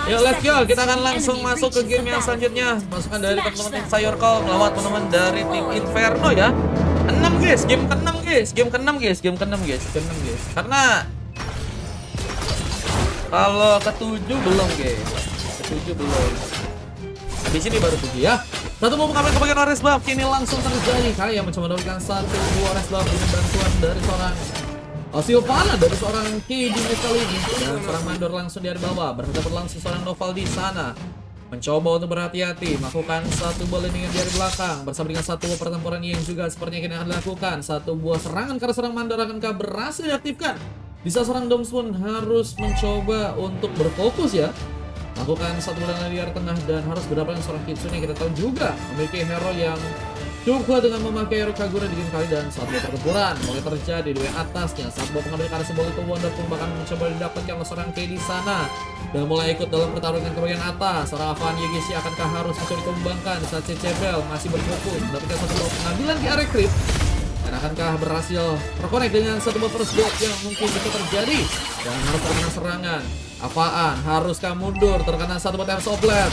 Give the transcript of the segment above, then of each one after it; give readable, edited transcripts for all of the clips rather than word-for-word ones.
Yuk let's go, kita akan langsung masuk ke game yang selanjutnya. Masukan dari teman-teman tim Sayorkol melawan teman-teman dari tim Inferno ya. 6 guys, game ke-6 guys, game ke-6 guys, game ke-6 guys, ke-6 guys. Karena kalau ke-7 belum guys, ke-7 belum. Habis ini baru 7 ya. Satu mau mengambil ke bagian Orange Buff, kini langsung terjadi. Kaya mencoba mendapatkan satu buah Orange Buff dengan bantuan dari seorang Sylvana dari seorang K di match kali ini. Dan seorang Mandor langsung di bawah. Berhadapan langsung seorang Noval di sana. Mencoba untuk berhati-hati, melakukan satu bola dengan di belakang. Bersama dengan satu buah pertempuran yang juga sepertinya kini akan dilakukan. Satu buah serangan karena seorang Mandor akankah berhasil diaktifkan. Bisa seorang Doms pun harus mencoba untuk berfokus ya. Lakukan satu bola di area tengah dan harus berhadapan dengan seorang Kitsune yang kita tahu juga memiliki hero yang cukup kuat dengan memakai hero Kagura di game kali. Dan satu pertempuran mulai terjadi di atasnya saat bawa pengambil karena sebuah itu Wonder pun bahkan mencoba didapatkan oleh seorang K di sana dan mulai ikut dalam pertarungan ke bagian atas. Seorang Avan Yegisi akankah harus mencoba dikembangkan saat Cecebel masih berfokus mendapatkan satu bola pengambilan di area creep. Dan akankah berhasil terkonek dengan satu buah first blood yang mungkin bisa terjadi dan harus terkena serangan. Apaan? Haruskah mundur terkena satu buah Times of Blade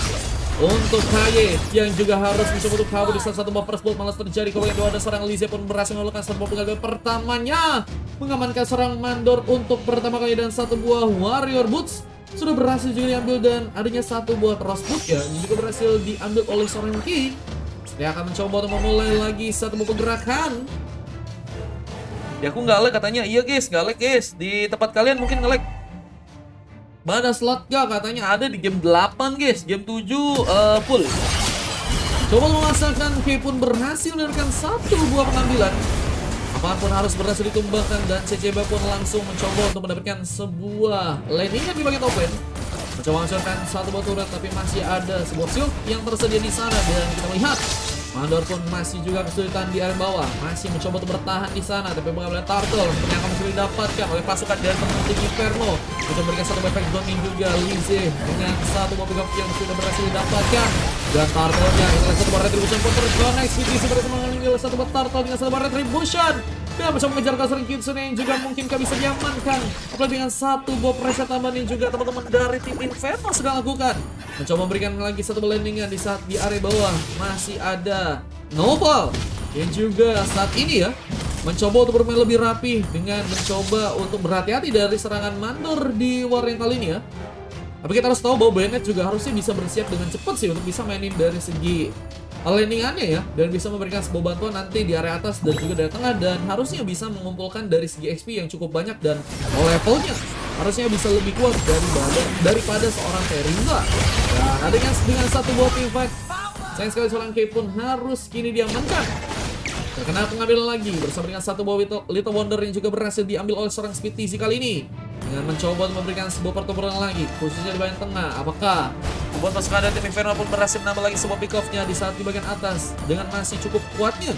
untuk Kaye yang juga harus mencoba untuk kabur di salah satu buah first blood malah terjadi. Kemudian dua ada seorang Lize pun berhasil melakukan satu buah penggalan pertamanya mengamankan seorang Mandor untuk pertama kali dan satu buah Warrior Boots sudah berhasil juga diambil dan adanya satu buah Cross Boot ya yang juga berhasil diambil oleh seorang Ki. Dia akan mencoba untuk memulai lagi satu buah pergerakan. Ya aku nggak lag katanya. Iya guys, nggak lag guys. Di tempat kalian mungkin nge-lag. Mana slot gak katanya ada di game 8 guys. Game 7 full. Coba memasangkan K pun berhasil mendapatkan satu buah pengambilan. Apapun harus berhasil ditumbangkan dan CCB pun langsung mencoba untuk mendapatkan sebuah landingan di bagian top lane. Mencoba menghasilkan satu buah turret tapi masih ada sebuah shield yang tersedia di sana dan kita melihat Mandor pun masih juga kesulitan di area bawah, masih mencoba untuk bertahan di sana, tapi pengambilan turtle seperti yang akan bisa didapatkan oleh pasukan dari teman tim Inferno. Mencoba memberikan satu efek zoning juga Lize dengan satu buah pick up yang sudah berhasil didapatkan. Dan turtle-nya inilah satu buah retribution pun terconnect. Sweetie seperti mengambil satu buah turtle dengan satu buah retribution. Dia mencoba mengejar kasar Kitsune yang juga mungkin bisa diamankan. Apalagi dengan satu buah preset tambahan yang juga teman-teman dari tim Inferno sedang lakukan. Mencoba memberikan lagi satu landingan di saat di area bawah masih ada Noval yang juga saat ini ya mencoba untuk bermain lebih rapi dengan mencoba untuk berhati-hati dari serangan Mandor di war yang kali ini ya. Tapi kita harus tahu bahwa Bennett juga harusnya bisa bersiap dengan cepat sih untuk bisa mainin dari segi landingannya ya, dan bisa memberikan sebuah bantuan nanti di area atas dan juga dari tengah, dan harusnya bisa mengumpulkan dari segi XP yang cukup banyak dan levelnya harusnya bisa lebih kuat daripada seorang Terizla. Dan adanya dengan satu buah team fight, sayang sekali seorang K pun harus kini diamankan. Terkena pengambilan lagi bersama dengan satu buah Little Wonder yang juga berhasil diambil oleh seorang Speed TC kali ini dengan mencoba untuk memberikan sebuah pertempuran lagi khususnya di bagian tengah. Apakah buat pasukan dari tim Inferno pun berhasil menambah lagi sebuah pick off-nya di saat di bagian atas dengan masih cukup kuatnya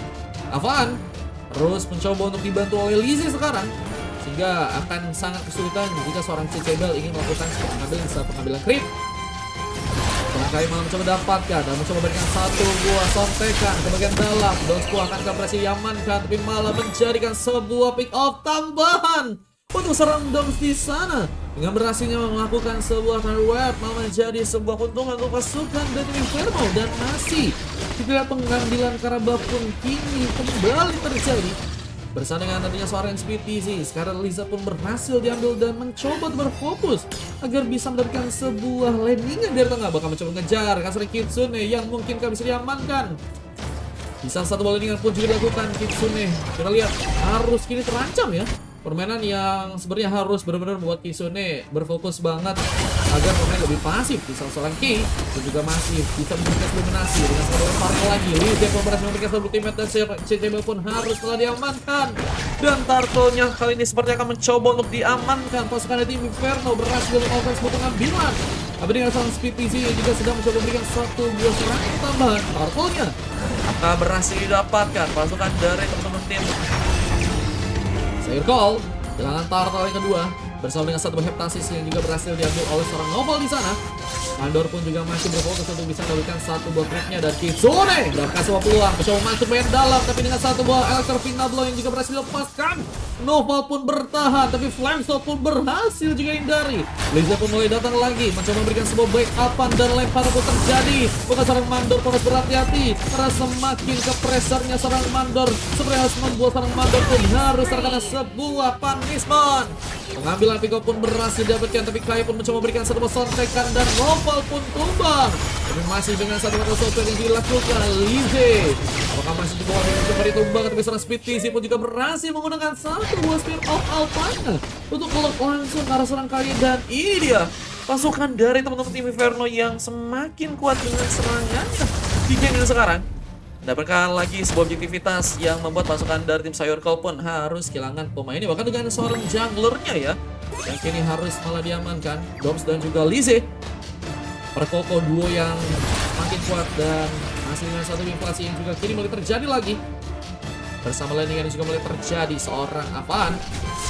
Avan terus mencoba untuk dibantu oleh Lizzie sekarang, sehingga akan sangat kesulitan jika seorang Cecebel ingin melakukan pengambilan creep. Kali malah mencoba dapatkan dan mencoba berikan satu buah sontekan ke bagian dalam. Donsku akan berhasil diamankan tapi malah menjadikan sebuah pick off tambahan untuk serang Doms di sana. Dengan berhasilnya melakukan sebuah turret web malah menjadi sebuah keuntungan untuk pasukan dari Inferno, dan masih tidak pengambilan Karabah pun kini kembali terjadi. Bersama dengan adanya seorang Speed TC, sekarang Liza pun berhasil diambil dan mencoba berfokus agar bisa mendapatkan sebuah landingan dari tengah. Bakal mencoba mengejar kasar Kitsune yang mungkin bisa diamankan. Bisa satu bola landingan pun juga dilakukan Kitsune. Kita lihat harus kini terancam ya. Permainan yang sebenarnya harus benar-benar membuat Kitsune berfokus banget agar bermain lebih pasif. Bisa seorang Ki dan juga masih bisa memberikan dominasi dengan satu lempar lagi. Lize pun berhasil memberikan satu ultimate dan CCB pun harus telah diamankan. Dan turtle-nya kali ini sepertinya akan mencoba untuk diamankan. Pasukan dari tim Inferno berhasil melakukan sebuah pengambilan. Tapi dengan seorang Speed TC yang juga sedang mencoba memberikan satu buah serangan tambahan. Turtle-nya akan berhasil didapatkan pasukan dari teman-teman tim Sayorkol. Kehilangan turtle yang kedua bersama dengan satu buah heptasis yang juga berhasil diambil oleh seorang Noval di sana. Mandor pun juga masih berfokus untuk bisa mendapatkan satu buah creepnya dan Kitsune mendapatkan sebuah peluang mencoba masuk main dalam, tapi dengan satu buah Electro Final Blow yang juga berhasil dilepaskan. Noval pun bertahan, tapi Flameshot pun berhasil juga hindari. Liza pun mulai datang lagi mencoba memberikan sebuah backupan dan lempar pun terjadi. Bukan seorang Mandor pun harus berhati-hati karena semakin ke pressernya seorang Mandor sebenarnya harus membuat seorang Mandor pun harus terkena sebuah punishment. Pengambilan Pico pun berhasil didapatkan, tapi Kai pun mencoba memberikan satu sontekan dan Noval pun tumbang. Tapi masih dengan satu sontek yang dilakukan Lize. Apakah masih cukup untuk mencoba ditumbang? Tapi seorang Speed TZ pun juga berhasil menggunakan satu buah Spear of Alpana untuk melok langsung ke arah seorang Kai. Dan ini dia pasukan dari teman-teman tim Inferno yang semakin kuat dengan serangan di game ini sekarang. Dapatkan lagi sebuah objektivitas yang membuat pasukan dari tim Sayurkol pun harus kehilangan pemainnya. Bahkan dengan seorang junglernya ya, yang kini harus malah diamankan. Doms dan juga Lize. Perkoko duo yang makin kuat dan masih dengan satu inflasi yang juga kini mulai terjadi lagi. Bersama landingan juga mulai terjadi seorang Avan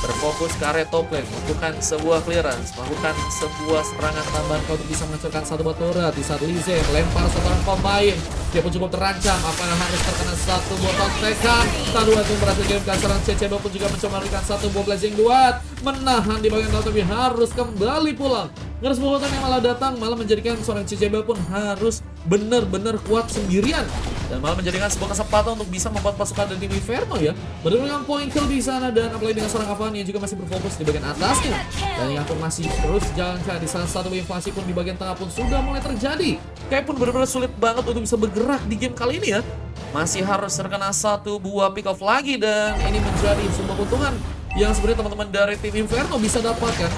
berfokus ke area top lane, melakukan sebuah clearance, melakukan sebuah serangan tambahan untuk bisa menghancurkan satu buah turret. Di saat Lize melempar seorang pemain, dia pun cukup terancam. Apakah harus terkena satu buah tontekan? Tadu itu berhasil dikirimkan seorang CCB pun juga mencoba memberikan satu buah blazing duat, menahan di bagian laut tapi harus kembali pulang. Ngeres buatan yang malah datang malah menjadikan seorang CCB pun harus benar-benar kuat sendirian dan malah menjadikan sebuah kesempatan untuk bisa membuat pasukan dari tim Inferno ya mendapatkan poin kill di sana. Dan apalagi dengan seorang Avan yang juga masih berfokus di bagian atasnya dan yang pun masih terus jalankan di salah satu invasi pun di bagian tengah pun sudah mulai terjadi. Kayak pun benar-benar sulit banget untuk bisa bergerak di game kali ini ya. Masih harus terkena satu buah pick off lagi dan ini menjadi sebuah keuntungan yang sebenarnya teman-teman dari tim Inferno bisa dapatkan.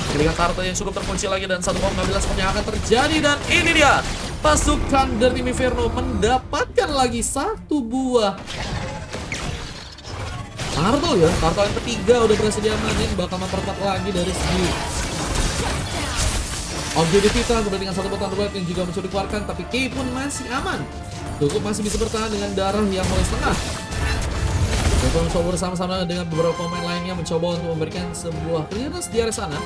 Ketika kartu yang cukup terkunci lagi dan satu pengambilan sepertinya akan terjadi. Dan ini dia pasukan dari tim Inferno mendapatkan lagi satu buah turtle ya. Turtle yang ketiga udah berhasil diamanin, bakal memperkuat lagi dari segi objektivitas. Kemudian dengan satu buah turtle yang juga mencoba dikeluarkan, tapi Kay pun masih aman. Cukup masih bisa bertahan dengan darah yang mulai setengah. Mereka mencoba bersama-sama dengan beberapa pemain lainnya mencoba untuk memberikan sebuah clearance di area sana.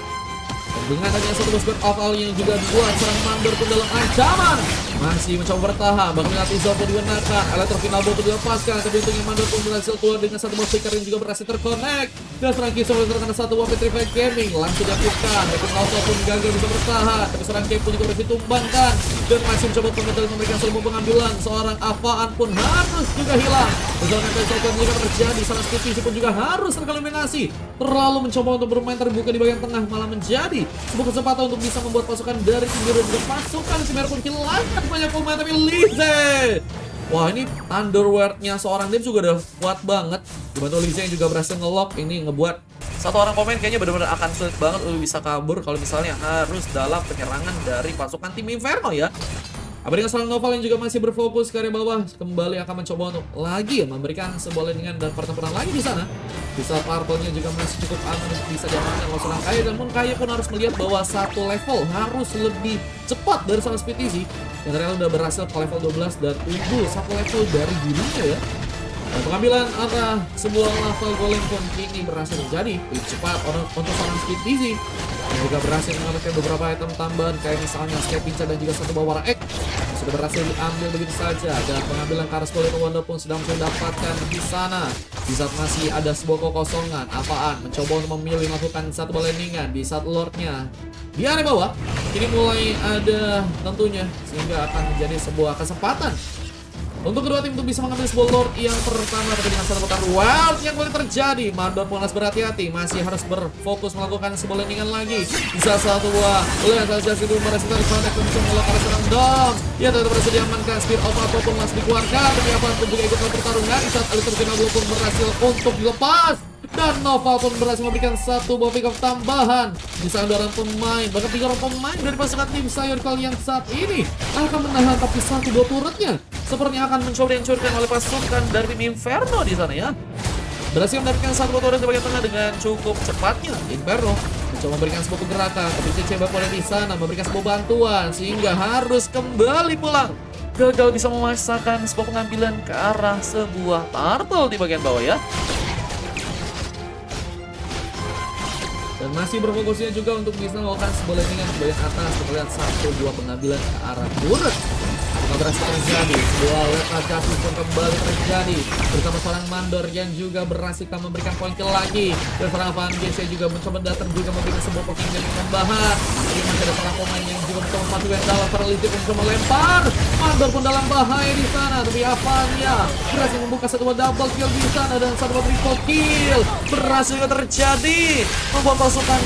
Dan dengan adanya satu bus of all yang juga dibuat serang Mandor pun dalam ancaman. Masih mencoba bertahan, bahkan nanti Zao pun digunakan. Electro Final Blow pun dilepaskan, tapi untungnya Mandor pun berhasil keluar dengan satu buah flicker yang juga berhasil terconnect. Dan serang Kiso terkena satu buah Petrified Gaming langsung diaktifkan. Tapi Nauta pun gagal bisa bertahan, tapi serang Game pun juga berhasil tumbangkan. Dan masih mencoba untuk memberikan sebuah pengambilan. Seorang Avaan pun harus juga hilang. Bersama Petrified juga terjadi, salah Skitty pun juga harus tereliminasi. Terlalu mencoba untuk bermain terbuka di bagian tengah malah menjadi sebuah kesempatan untuk bisa membuat pasukan dari tim biru juga pasukan Chimera pun kehilangan banyak pemain. Tapi Lize, wah ini Underworld-nya seorang tim juga udah kuat banget. Dibantu Lize yang juga berhasil nge-lock, ini ngebuat satu orang pemain kayaknya benar-benar akan sulit banget untuk bisa kabur kalau misalnya harus dalam penyerangan dari pasukan tim Inferno ya. Apa dengan seorang Noval yang juga masih berfokus ke area bawah, kembali akan mencoba untuk lagi memberikan sebuah landingan dan pertempuran lagi di sana. Bisa purple-nya juga masih cukup aman untuk bisa diamankan oleh seorang Kaya, dan pun Kaya pun harus melihat bahwa satu level harus lebih cepat dari seorang Speed TZ yang ternyata udah berhasil ke level 12 dan unggul satu level dari dirinya ya. Dan pengambilan arah sebuah lava golem pun kini berhasil terjadi lebih cepat untuk seorang Speed TZ. Dan juga berhasil mengamankan beberapa item tambahan kayak misalnya Sky Pincer dan juga satu bawah X sudah berhasil diambil begitu saja. Dan pengambilan Karas Golden Wonder pun sedang mendapatkan di sana. Di saat masih ada sebuah kekosongan, Apaan mencoba untuk memilih melakukan satu landingan di saat Lordnya di area bawah. Kini mulai ada tentunya sehingga akan menjadi sebuah kesempatan untuk kedua tim untuk bisa mengambil sebuah Lord yang pertama. Tapi dengan satu putar wild yang boleh terjadi, Mandor pun harus berhati-hati, masih harus berfokus melakukan sebuah landingan lagi. Bisa satu buah oleh saja itu berhasil terkonek untuk melakukan serang Dom. Ya tetap berhasil diamankan, Spear of Apple pun masih dikeluarkan, tapi Apaan pun juga ikut dalam pertarungan. Di saat Electro Final Blow pun berhasil untuk dilepas. Dan Noval pun berhasil memberikan satu buah pick up tambahan. Bisa ada orang pemain, bahkan 3 orang pemain dari pasukan tim Sayurkol yang saat ini akan menahan, tapi satu buah turretnya sepertinya akan mencoba dihancurkan oleh pasukan dari tim Inferno di sana ya. Berhasil mendapatkan satu buah turret di bagian tengah dengan cukup cepatnya. Inferno mencoba memberikan sebuah pergerakan, tapi CCB pun di sana memberikan sebuah bantuan sehingga harus kembali pulang. Gagal bisa memaksakan sebuah pengambilan ke arah sebuah turtle di bagian bawah ya. Dan Dan masih berfokusnya juga untuk bisa melakukan sebuah landingan ke bagian atas. Kita lihat 1-2 pengambilan ke arah turret. Apakah berhasil terjadi? Sebuah letak jatuh pun kembali terjadi bersama seorang Mandor yang juga berhasil memberikan poin kill lagi. Dan seorang Van Gese juga mencoba datang juga memberikan sebuah poin yang tambahan. Tapi masih ada seorang pemain yang juga mencoba memasuki dalam paralistik untuk melempar. Mandor pun dalam bahaya di sana. Tapi Avanya berhasil membuka satu double kill di sana dan satu triple kill berhasil juga terjadi. Membuat pasukan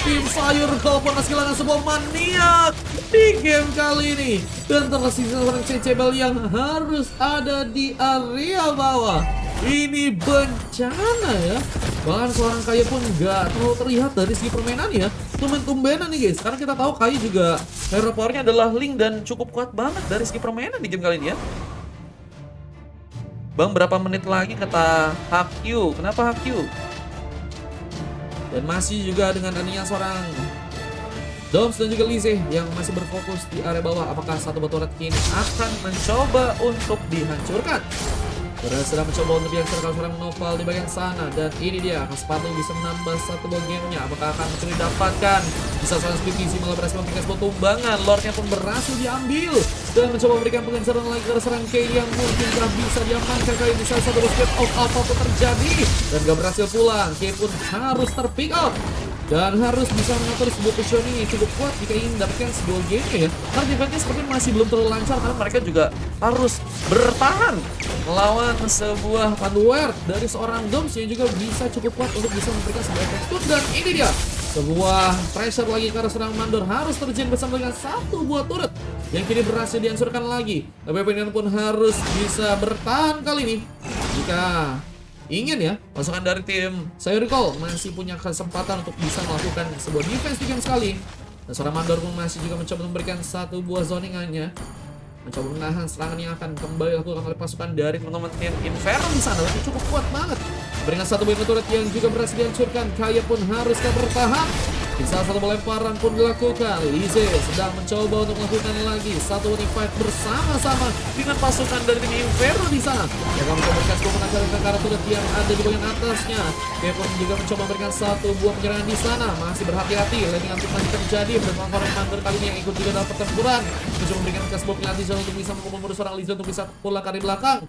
tim sayur kau pun masih kehilangan sebuah maniak di game kali ini. Dan tersisa seorang Cecebel yang harus ada di area bawah. Ini bencana ya. Bahkan seorang Kayu pun gak terlalu terlihat dari segi permainan ya. Tumben-tumbenan nih guys. Karena kita tahu Kayu juga hero powernya adalah Link dan cukup kuat banget dari segi permainan di game kali ini ya. Bang, berapa menit lagi kata Hakyu? Kenapa Hakyu? Dan masih juga dengan adanya seorang Doms dan juga Lise yang masih berfokus di area bawah. Apakah satu batu turret kini akan mencoba untuk dihancurkan? Berhasil mencoba untuk dihancurkan seorang Noval di bagian sana. Dan ini dia, Sepatu bisa menambah satu buah gamenya. Apakah akan mencuri dapatkan? Bisa seorang SPTZ malah berhasil memberikan sebuah tumbangan. Lordnya pun berhasil diambil. Dan mencoba memberikan pengejaran lagi ke serang Kay yang mungkin gak bisa diamankan. Kali bisa satu speed of apapun terjadi. Dan gak berhasil pulang. Kay pun harus terpick up. Dan harus bisa mengatur sebuah positioning yang cukup kuat jika ingin mendapatkan sebuah game ya. Karena defense-nya sepertinya masih belum terlalu lancar karena mereka juga harus bertahan melawan sebuah Vanguard dari seorang Doms yang juga bisa cukup kuat untuk bisa memberikan sebuah efek. Dan ini dia, sebuah pressure lagi karena seorang Mandor harus terjun bersama dengan satu buah turret yang kini berhasil dihancurkan lagi. Tapi PPN pun harus bisa bertahan kali ini jika ingin ya, pasukan dari tim Sayuriko masih punya kesempatan untuk bisa melakukan sebuah defense di game sekali. Dan seorang Mandor pun masih juga mencoba memberikan satu buah zoningannya, mencoba menahan serangan yang akan kembali dilakukan oleh pasukan dari teman-teman tim Inferno di sana. Tapi cukup kuat banget. Berikan satu buah turret yang juga berhasil dihancurkan. Kaya pun harus bertahan. Di salah satu pelemparan pun dilakukan. Lise sedang mencoba untuk melakukan lagi satu winning fight bersama-sama dengan pasukan dari tim Inferno di sana. Yang akan mencoba memberikan sebuah pengajaran ke arah turret yang ada di bagian atasnya. Kevin juga mencoba memberikan satu buah penyerangan di sana. Masih berhati-hati. Landing antik masih terjadi bersama seorang Mandor kali ini yang ikut juga dalam pertempuran. Mencoba memberikan sebuah pelatih untuk bisa membunuh seorang Lise untuk bisa pulang ke belakang.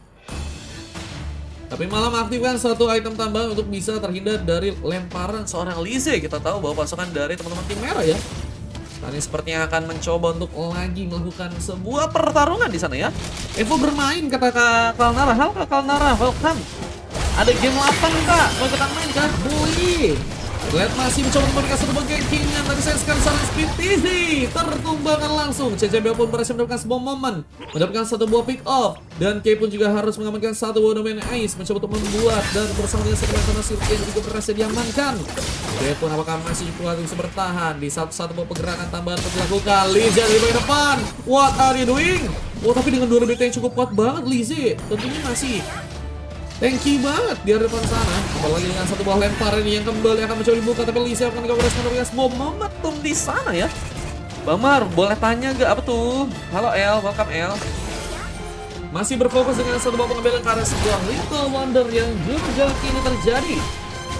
Tapi malah mengaktifkan satu item tambahan untuk bisa terhindar dari lemparan seorang Lise. Kita tahu bahwa pasukan dari teman-teman tim merah ya, ini sepertinya akan mencoba untuk lagi melakukan sebuah pertarungan di sana ya. Evo bermain kata Kalnara. Halo Kak Kalnara, welcome. Ada game 8 Kak, mau kita main Kak? Boleh. Lihat masih mencoba memberikan satu bagian kirinya. Tadi saya sekali salah speed easy. Tertumbangkan langsung. CCB pun berhasil mendapatkan sebuah momen, mendapatkan satu buah pick off. Dan Kay pun juga harus mengamankan satu buah domain ice, mencoba untuk membuat. Dan bersama dengan satu teman Silky yang juga berhasil diamankan. Kay pun apakah masih kuat bisa bertahan di satu buah pergerakan tambahan untuk dilakukan. Lise dari bagian depan. What are you doing? Oh, tapi dengan 2 BT yang cukup kuat banget Lise. Tentunya masih tanky banget di depan sana. Apalagi dengan satu buah lemparan ini yang kembali akan mencoba dibuka. Tapi Lise akan mendapatkan sebuah momentum di sana ya. Bang Mar, boleh tanya gak apa tuh? Halo El, welcome El. Masih berfokus dengan satu buah pengambilan karena sebuah Little Wonder yang juga kini terjadi.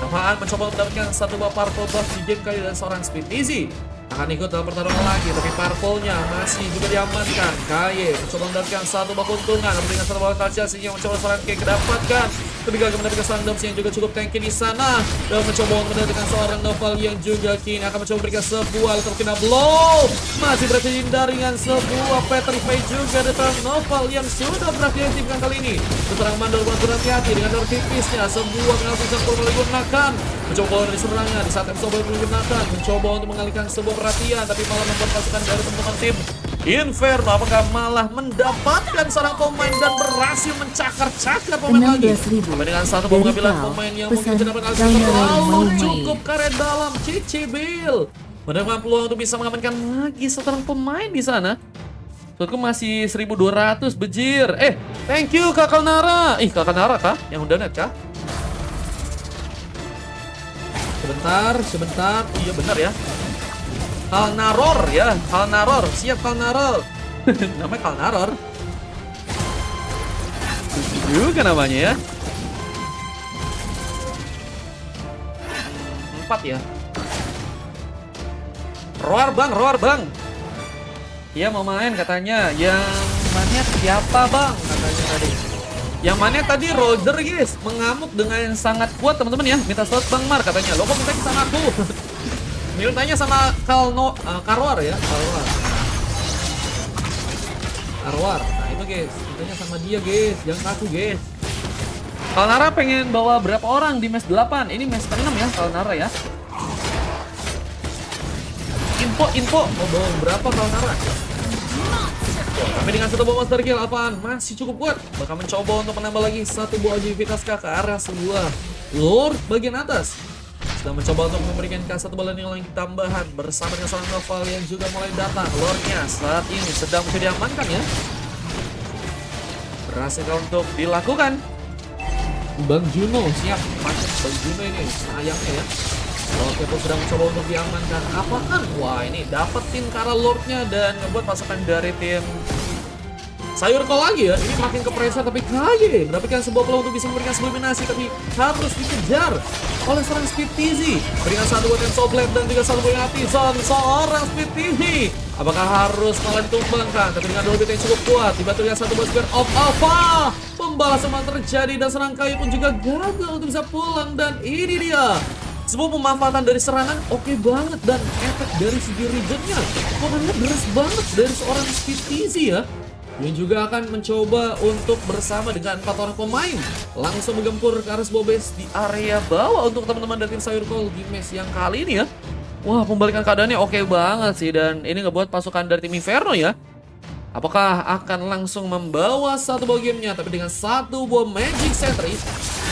Apaan mencoba mendapatkan satu buah purple buff di game kali dan seorang Speed Easy akan ikut dalam pertarungan lagi, tapi purple-nya masih juga diamankan. Kaye mencoba mendapatkan satu buah keuntungan dengan satu buah kalsiasi yang mencoba seorang Kaye kedapatkan. Tapi gagal mendapatkan seorang Doms yang juga cukup tanky di sana dan mencoba mendapatkan seorang Noval yang juga kini akan mencoba memberikan sebuah terkena blow. Masih berhasil dihindari dengan sebuah petrify juga dari Noval yang sudah berhasil diaktifkan kali ini. Seorang Mandor berhati-hati dengan darah tipisnya. Sebuah penalti yang perlu digunakan, mencoba dari serangan di saat mencoba menggunakan, mencoba untuk mengalihkan sebuah perhatian, tapi malah membuat pasukan dari teman-teman tim Inferno apakah malah mendapatkan seorang pemain dan berhasil mencakar-cakar pemain lagi. Dengan satu pengambilan pemain yang mungkin tidak berhasil terlalu cukup karet dalam CCBL. Mendapatkan peluang untuk bisa mengamankan lagi seorang pemain di sana. Soalnya masih 1200 bejir. Thank you Kak Kalnara. Kak Kalnara kah? Yang udah net kah? Sebentar. Oh iya benar ya. Kalnaror ya, Kalnaror, siap Kalnaror. Namanya Kalnaror. Juga namanya ya. 4 ya. Roar bang. Iya mau main katanya. Yang mana siapa bang? Katanya tadi. Yang mana tadi Roger guys, mengamuk dengan sangat kuat teman-teman ya. Minta slot Bang Mar katanya. Lo kok minta sama aku? Mintanya sama Karwar ya, Karwar. Nah itu guys, mintanya sama dia guys, jangan kaku guys. Kalnara pengen bawa berapa orang di match 8? Ini match ke-6 ya Kalnara ya. Info. Mau bawa berapa Kalnara? Tapi dengan satu buah monster kill apaan? Masih cukup kuat. Bakal mencoba untuk menambah lagi satu buah aktivitas ke arah sebuah Lord bagian atas. Sedang mencoba untuk memberikan satu bola yang lagi tambahan bersama dengan seorang Noval yang juga mulai datang. Lordnya saat ini sedang bisa diamankan ya. Berhasil untuk dilakukan. Bang Juno siap. Macet Bang Juno ini sayangnya ya. Lordnya pun sedang mencoba untuk diamankan. Apaan? Wah ini dapetin ke arah Lordnya dan ngebuat pasukan dari tim Sayur Kol lagi ya. Ini makin ke pressure tapi KY mendapatkan sebuah peluang untuk bisa memberikan sebuah dominasi tapi harus dikejar oleh seorang Speed TZ. Berikan satu buat Enso Blade dan juga satu buat Artisan seorang Speed TZ. Apakah harus malah ditumbangkan? Tapi dengan dua bit yang cukup kuat dibantu dengan satu buat Square of Alpha. Pembalasan terjadi dan serang KY pun juga gagal untuk bisa pulang dan ini dia. Sebuah pemanfaatan dari serangan oke banget dan efek dari segi regionnya pokoknya deras banget dari seorang Speed TZ ya. Yang juga akan mencoba untuk bersama dengan 4 orang pemain langsung menggempur ke arah sebuah base di area bawah untuk teman-teman dari tim Sayur Kol di match yang kali ini ya. Wah pembalikan keadaannya oke banget sih dan ini ngebuat pasukan dari tim Inferno ya. Apakah akan langsung membawa satu buah gamenya tapi dengan satu buah Magic Sentry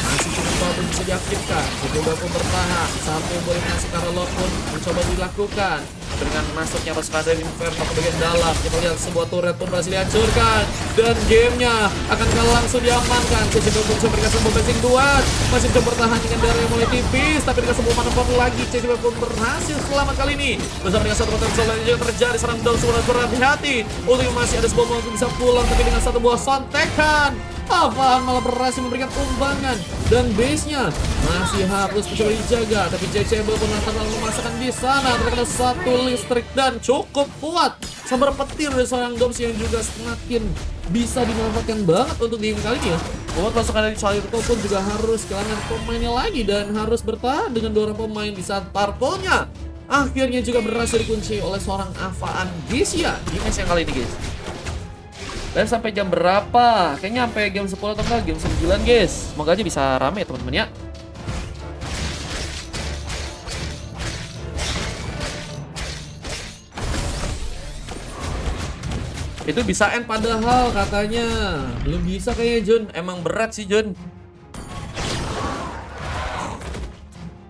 masih cukup bagus bisa diaktifkan. Coba pun bertahan. Satu boleh masuk ke arah Lord pun mencoba dilakukan. Dengan masuknya pasukan dari Inferno ke bagian dalam, kita lihat sebuah turret pun berhasil dihancurkan dan gamenya akan langsung diamankan. CCB pun bisa memberikan sebuah basic duat, masih bisa bertahan dengan darah yang mulai tipis, tapi dengan sebuah manuver lagi CCB pun berhasil selamat kali ini bersama dengan satu potensial yang juga terjadi. Serang down semua berhati-hati untuk yang masih ada sebuah mobil bisa pulang, tapi dengan satu buah sontekan Alpha malah berhasil memberikan umbangan dan base-nya masih harus mencoba dijaga, tapi CCB pun lantaran memasakkan di sana terkena satu listrik dan cukup kuat sambar petir dari seorang Doms yang juga semakin bisa dimanfaatkan banget untuk di game kali ini ya. Buat pasukan dari Sayur Kol pun juga harus kehilangan pemainnya lagi dan harus bertahan dengan 2 orang pemain di saat parpolnya akhirnya juga berhasil dikunci oleh seorang Avaan Geisha di match yang kali ini guys. Dan sampai jam berapa? Kayaknya sampai game 10 atau enggak game 9 guys. Semoga aja bisa rame ya teman-teman ya. Itu bisa end padahal katanya. Belum bisa kayaknya Jun. Emang berat sih Jun.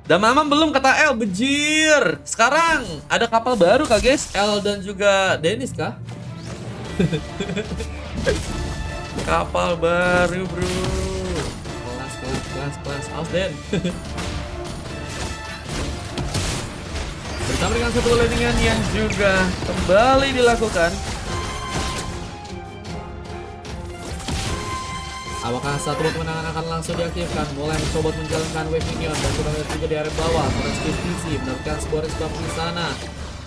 Dan Mamam belum kata L, bejir. Sekarang ada kapal baru kah guys? L dan juga Dennis kah? Kapal baru bro. Kelas aus Den. Bersama dengan satu landingan yang juga kembali dilakukan. Apakah satu kemenangan akan langsung diaktifkan? Mulai mencoba menjalankan wave minion dan sudah juga di area bawah. Transfer PC mendapatkan sebuah respon di sana.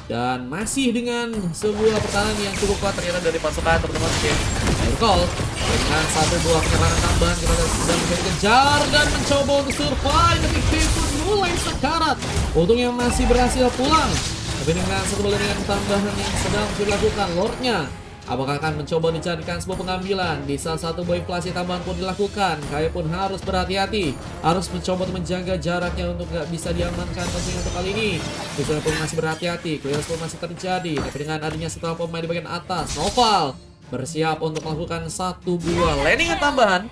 Dan masih dengan sebuah pertahanan yang cukup kuat ternyata dari pasukan teman-teman tim Sayur Kol. Dengan satu buah penyerangan tambahan kita sedang bisa dikejar dan mencoba untuk survive, tapi Kate pun mulai sekarat. Untungnya masih berhasil pulang. Tapi dengan satu dengan tambahan yang sedang dilakukan Lordnya, apakah akan mencoba dicarikan sebuah pengambilan? Di salah satu buah inflasi tambahan pun dilakukan. Kaya pun harus berhati-hati, harus mencoba untuk menjaga jaraknya untuk gak bisa diamankan tentunya untuk kali ini. Bisa pun masih berhati-hati, chaos pun masih terjadi. Tapi dengan adanya setelah pemain di bagian atas, Noval bersiap untuk melakukan satu buah landing tambahan.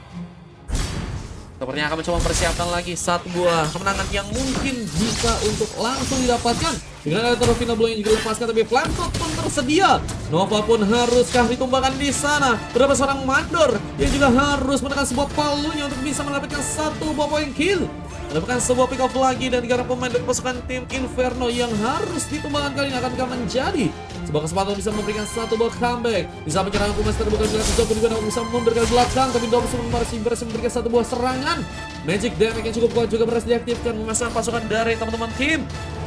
Sepertinya akan mencoba mempersiapkan lagi satu buah kemenangan yang mungkin bisa untuk langsung didapatkan. Dengan ada final blow yang juga dilepaskan, tapi Flame Shot pun tersedia. Nova pun haruskah ditumbangkan di sana? Berapa seorang Mandor yang juga harus menekan sebuah palunya untuk bisa mendapatkan satu buah point kill. Mendapatkan sebuah pick off lagi dan 3 orang pemain dari pasukan tim Inferno yang harus ditumbangkan kali ini akankah menjadi sebuah kesempatan bisa memberikan satu buah comeback. Bisa penyerangan pemain terbuka di atas pun juga bisa memberikan belakang, tapi Dobson masih berhasil memberikan satu buah serangan. Magic damage yang cukup kuat juga berhasil diaktifkan memasang pasukan dari teman-teman tim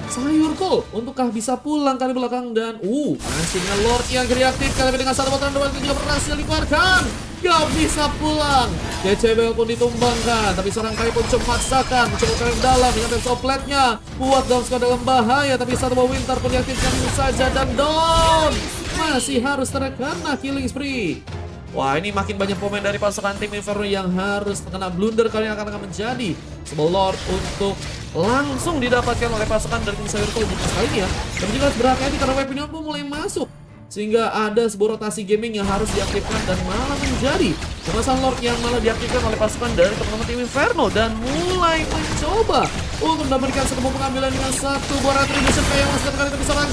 Sayur Cole, untukkah bisa pulang kali belakang dan masihnya Lord yang direaktifkan tapi dengan satu bataran doang juga berhasil dikeluarkan. Gak bisa pulang. CCB pun ditumbangkan, tapi seorang Kai pun coba paksakan, mencoba ke dalam dengan Tepsopletnya. Buat dalam skor dalam bahaya, tapi satu buah Winter pun diaktifkan saja dan Dawn masih harus terkena killing spree. Wah, ini makin banyak pemain dari pasukan tim Inferno yang harus terkena blunder kali yang akan menjadi sebuah Lord untuk langsung didapatkan oleh pasukan dari tim Sayur Cole kali ini ya. Dan juga harus berhati-hati karena weapon pun mulai masuk. Sehingga ada sebuah rotasi gaming yang harus diaktifkan dan malah menjadi kemasan Lord yang malah diaktifkan oleh pasukan dari teman-teman tim Inferno dan mulai mencoba untuk mendapatkan satu pengambilan dengan satu buah retribution yang masih terkali tapi seorang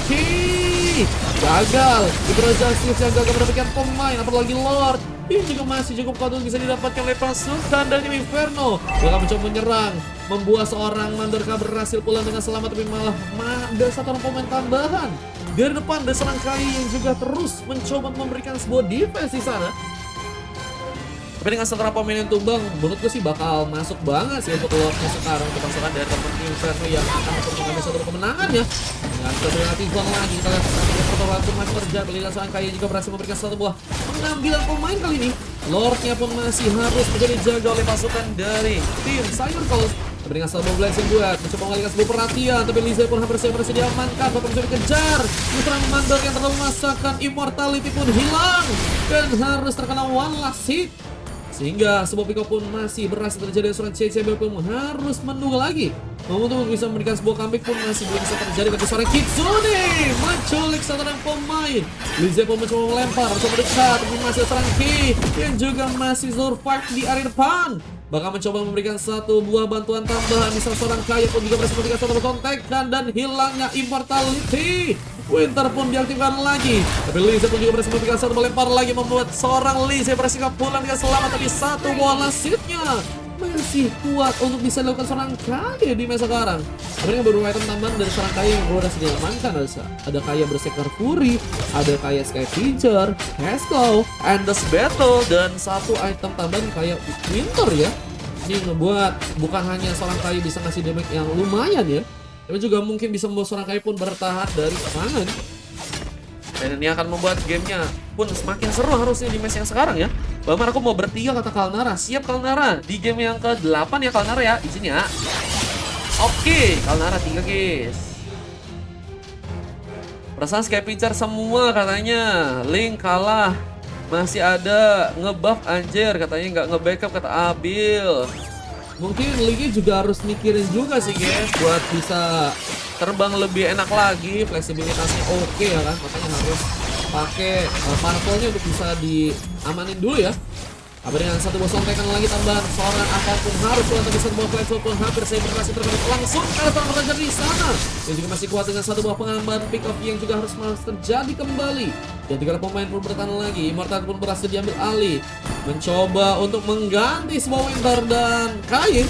gagal di Brazil yang gagal mendapatkan pemain apalagi Lord. Ini juga masih cukup kuat untuk bisa didapatkan oleh pasukan dari tim Inferno. Mereka mencoba menyerang, membuat seorang Mandarka berhasil pulang dengan selamat, tapi malah ada satu orang pemain tambahan dari depan dari seorang Kai yang juga terus mencoba memberikan sebuah defense di sana. Tapi dengan setelah pemain yang tumbang, menurut gue sih bakal masuk banget sih untuk Lordnya sekarang untuk pasukan dari teman tim Inferno yang akan mengambil satu kemenangannya. Dengan satu aktifan lagi, kita lihat pertama langsung masih terjadi. Lihat seorang Kai juga berhasil memberikan satu buah pengambilan pemain kali ini. Lordnya pun masih harus menjadi jaga oleh pasukan dari tim Sayur Cole. Tapi dengan satu blast yang buat mencoba mengalihkan sebuah perhatian, tapi Lizzie pun hampir berhasil diamankan. Bapak bisa dikejar, seorang Mandor yang terlalu memasakkan immortality pun hilang dan harus terkena one last hit. Sehingga sebuah pick up pun masih berhasil terjadi. Seorang CCB pun harus menunggu lagi. Untuk bisa memberikan sebuah comeback pun masih belum bisa terjadi. Tapi seorang Kitsune menculik seorang pemain. Lizzie pun mencoba melempar, mencoba dekat, tapi masih seorang Ki yang juga masih survive di area depan. Bahkan mencoba memberikan satu buah bantuan tambahan. Misal seorang Kaya pun juga berhasil memberikan satu kontekan dan hilangnya immortality. Winter pun diaktifkan lagi, tapi Lizzie pun juga berhasil memberikan satu melempar lagi, membuat seorang Lizzie berhasil pulang dengan selamat. Tapi satu bola lasitnya masih kuat untuk bisa dilakukan seorang Kaya di masa sekarang. Tapi dengan beberapa item tambahan dari seorang Kaya yang berhasil diamankan, ada Kaya Berserker Fury, ada Kaya Sky Teacher, Casco, Endless Battle, dan satu item tambahan Kaya Winter ya. Ini ngebuat bukan hanya seorang Kaya bisa ngasih damage yang lumayan ya, tapi juga mungkin bisa membuat seorang Kai pun bertahan dari serangan. Dan ini akan membuat gamenya pun semakin seru harusnya di match yang sekarang ya. Bahkan aku mau bertiga kata Kalnara. Siap Kalnara di game yang ke-8 ya Kalnara ya. Izin ya. Oke, Kalnara 3 guys. Perasaan Sky Pitcher semua katanya. Link kalah. Masih ada ngebuff anjir katanya, nggak nge-backup kata Abil. Mungkin Ligi juga harus mikirin juga sih guys buat bisa terbang lebih enak lagi, fleksibilitasnya oke ya kan, makanya harus pakai parpolnya untuk bisa diamanin dulu ya. Apa dengan satu buah sontekan lagi tambahan seorang apapun harus pulang, tapi satu buah flash pun hampir saya berhasil terkena langsung karena seorang terjadi di sana. Dan juga masih kuat dengan satu buah pengambilan pick up yang juga harus terjadi kembali. Dan tiga pemain pun bertahan lagi, Immortal pun berhasil diambil alih, mencoba untuk mengganti sebuah Winter dan Kain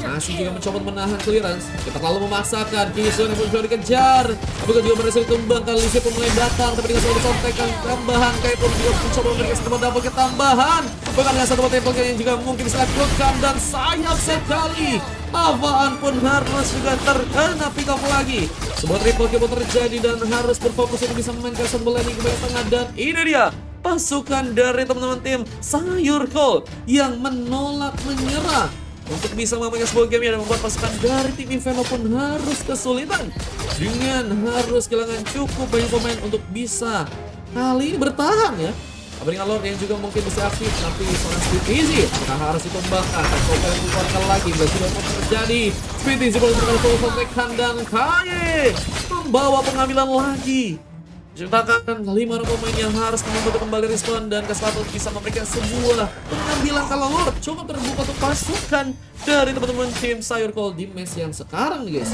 masih juga mencoba menahan clearance. Kita terlalu memaksakan, Kitsune pun juga dikejar, tapi juga berhasil ditumbangkan. Lizzie pun mulai datang, tapi dengan satu kontekan tambahan Kain pun juga mencoba memberikan satu double ketambahan. Bahkan dengan satu tembakan yang juga mungkin bisa dilakukan, dan sayap sekali Avaan pun harus juga terkena pick up lagi. Sebuah triple kill pun terjadi dan harus berfokus untuk bisa memainkan satu bola ini ke bagian tengah. Dan ini dia pasukan dari teman-teman tim Sayur Cole yang menolak menyerah untuk bisa memainkan sebuah game dan membuat pasukan dari tim Inferno pun harus kesulitan dengan harus kehilangan cukup banyak pemain untuk bisa kali ini bertahan ya. Dengan Lord yang juga mungkin bisa aktif, tapi seorang Speed Easy harus ditumbangkan. Coba dikeluarkan lagi, sudah terjadi. Speed Easy boleh berkali kontekan dan Kaye membawa pengambilan lagi. Ciptakan 5 orang pemain yang harus membantu kembali respon dan kesempatan bisa memberikan sebuah pengambilan kalau Lord cukup terbuka untuk pasukan dari teman-teman tim Sayur Cole di match yang sekarang nih guys.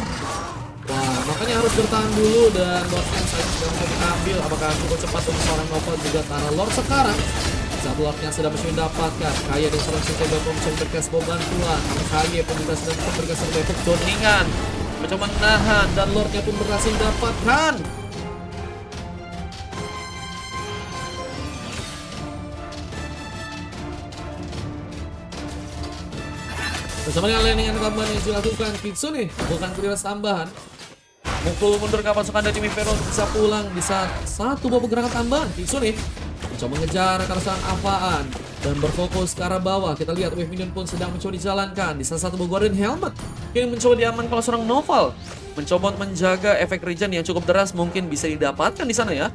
Wah, makanya harus bertahan dulu dan Lordnya saya sudah mau diambil. Apakah cukup cepat untuk seorang Nova juga karena Lord sekarang saat Lordnya sudah bisa mendapatkan Kaya dan seorang CCB pun bisa memberikan sebuah bantuan. Kaya pun juga sudah memberikan sebuah efek joningan, mencoba menahan dan Lordnya pun berhasil didapatkan. Bersama dengan landing yang tambahan yang dilakukan Kitsune bukan clearance tambahan. Mukul mundur ke pasukan dari tim Inferno bisa pulang di saat satu babak gerakan tambahan. Kitsune mencoba mengejar ke arah serangan apaan dan berfokus ke arah bawah. Kita lihat wave minion pun sedang mencoba dijalankan di salah satu Guardian Helmet yang mencoba diamankan oleh seorang Noval. Mencoba menjaga efek regen yang cukup deras mungkin bisa didapatkan di sana ya.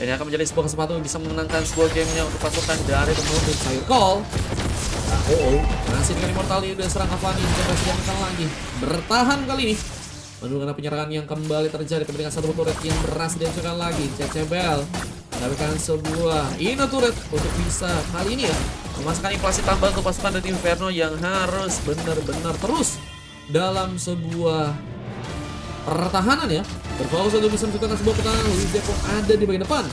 Ini akan menjadi sebuah kesempatan yang bisa memenangkan sebuah gamenya untuk pasukan dari pemimpin Sayur Call. Masih dengan Immortality udah serang Avani, coba diamankan lagi. Bertahan kali ini. Menunggu penyerangan yang kembali terjadi ketika satu turret yang berhasil dihancurkan lagi. Cecebel mendapatkan sebuah Ino turret untuk bisa kali ini ya memasukkan inflasi tambah untuk pasukan dari Inferno yang harus benar-benar terus dalam sebuah pertahanan ya. Berfokus untuk bisa menentukan sebuah pertahanan. Lize pun ada di bagian depan.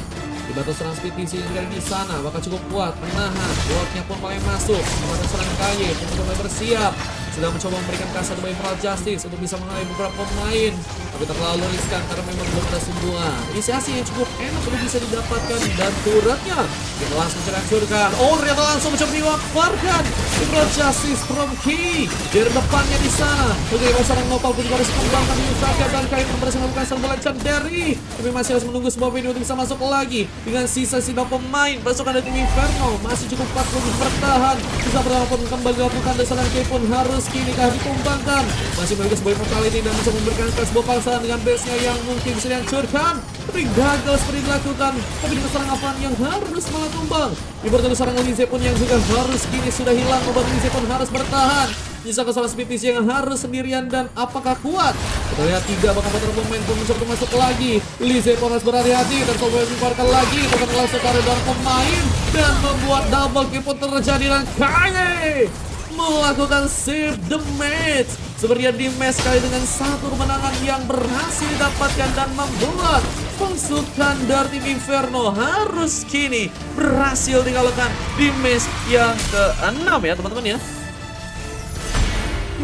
Di batas serang Spitisi yang berada di sana bakal cukup kuat menahan. Wardnya pun mulai masuk. Di batas serang Kaye pun sudah mulai bersiap. Sedang mencoba memberikan kasar dari Infernal Justice untuk bisa mengalami beberapa pemain, tapi terlalu riskan karena memang belum ada sebuah inisiasi yang cukup enak untuk bisa didapatkan dan turretnya kita langsung dihancurkan. Oh, ternyata langsung mencoba diwakbarkan Infernal Justice from Key dari depannya di sana. Oke, seorang Nopal pun juga harus mengembangkan Yusaka dan Kain berhasil melakukan serbu legendary, tapi masih harus menunggu sebuah video untuk bisa masuk lagi dengan sisa-sisa pemain. Pasukan dari tim Inferno masih cukup kuat untuk bertahan. Bisa bertahan pun kembali dilakukan dan seorang Key pun harus kini kah ditumbangkan. Masih memiliki sebuah Immortality dan mencoba memberikan sebuah paksaan dengan base-nya yang mungkin bisa dihancurkan, tapi gagal seperti dilakukan. Tapi dengan serang apaan yang harus malah tumbang. Ibaratnya seorang Lize pun yang juga harus kini sudah hilang, membuat Lize pun harus bertahan. Bisa ke seorang Spitisi yang harus sendirian dan apakah kuat? Kita lihat 3 bakal motor pemain pun mencoba masuk lagi. Lize pun harus berhati-hati dan coba mengeluarkan lagi. Bukan langsung tarik dari pemain dan membuat double kill pun terjadi dan Kaye melakukan save the match. Sepertinya di match kali dengan satu kemenangan yang berhasil didapatkan dan membuat pasukan dari tim Inferno harus kini berhasil dikalahkan di match yang ke-6 ya teman-teman ya.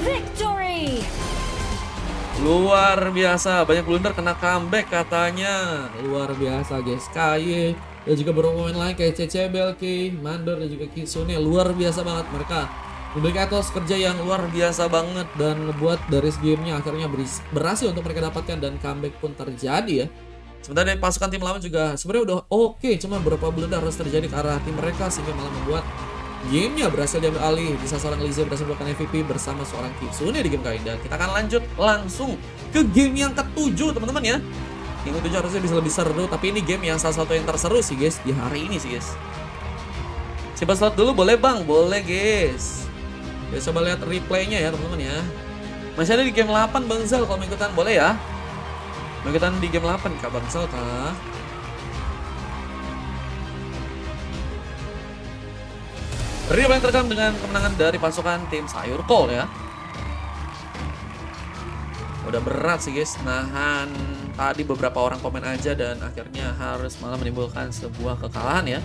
Victory! Luar biasa, banyak blunder kena comeback katanya. Luar biasa guys, Kaye dan juga beberapa pemain lain kayak Cecebel, Mandor dan juga Kitsune. Luar biasa banget mereka memiliki etos kerja yang luar biasa banget dan ngebuat dari gamenya akhirnya berhasil untuk mereka dapatkan dan comeback pun terjadi ya. Sementara dari pasukan tim lawan juga sebenarnya udah oke, cuma beberapa blunder harus terjadi ke arah tim mereka sehingga malah membuat gamenya berhasil diambil alih. Bisa seorang Lize berhasil melakukan MVP bersama seorang Kitsune di game kali ini. Dan kita akan lanjut langsung ke game yang ke-7 teman-teman ya. Game ke-7 harusnya bisa lebih seru, tapi ini game yang salah satu yang terseru sih guys di hari ini sih guys. Coba slot dulu boleh bang? Boleh guys. Ya, coba lihat replaynya ya teman-teman ya. Masih ada di game 8 Bang Zal, kalau mau ikutan boleh ya. Mau ikutan di game 8 kak Bang Zal kah? Replay yang terekam dengan kemenangan dari pasukan tim Sayur Call ya. Udah berat sih guys, nahan tadi beberapa orang komen aja dan akhirnya harus malah menimbulkan sebuah kekalahan ya.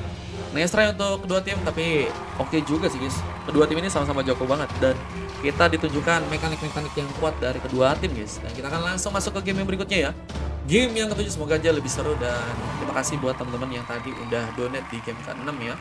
Nice try untuk kedua tim, tapi oke juga sih guys. Kedua tim ini sama-sama jago banget dan kita ditunjukkan mekanik-mekanik yang kuat dari kedua tim guys. Dan kita akan langsung masuk ke game yang berikutnya ya. Game yang ke-7 semoga aja lebih seru dan terima kasih buat teman-teman yang tadi udah donate di game ke-6 ya.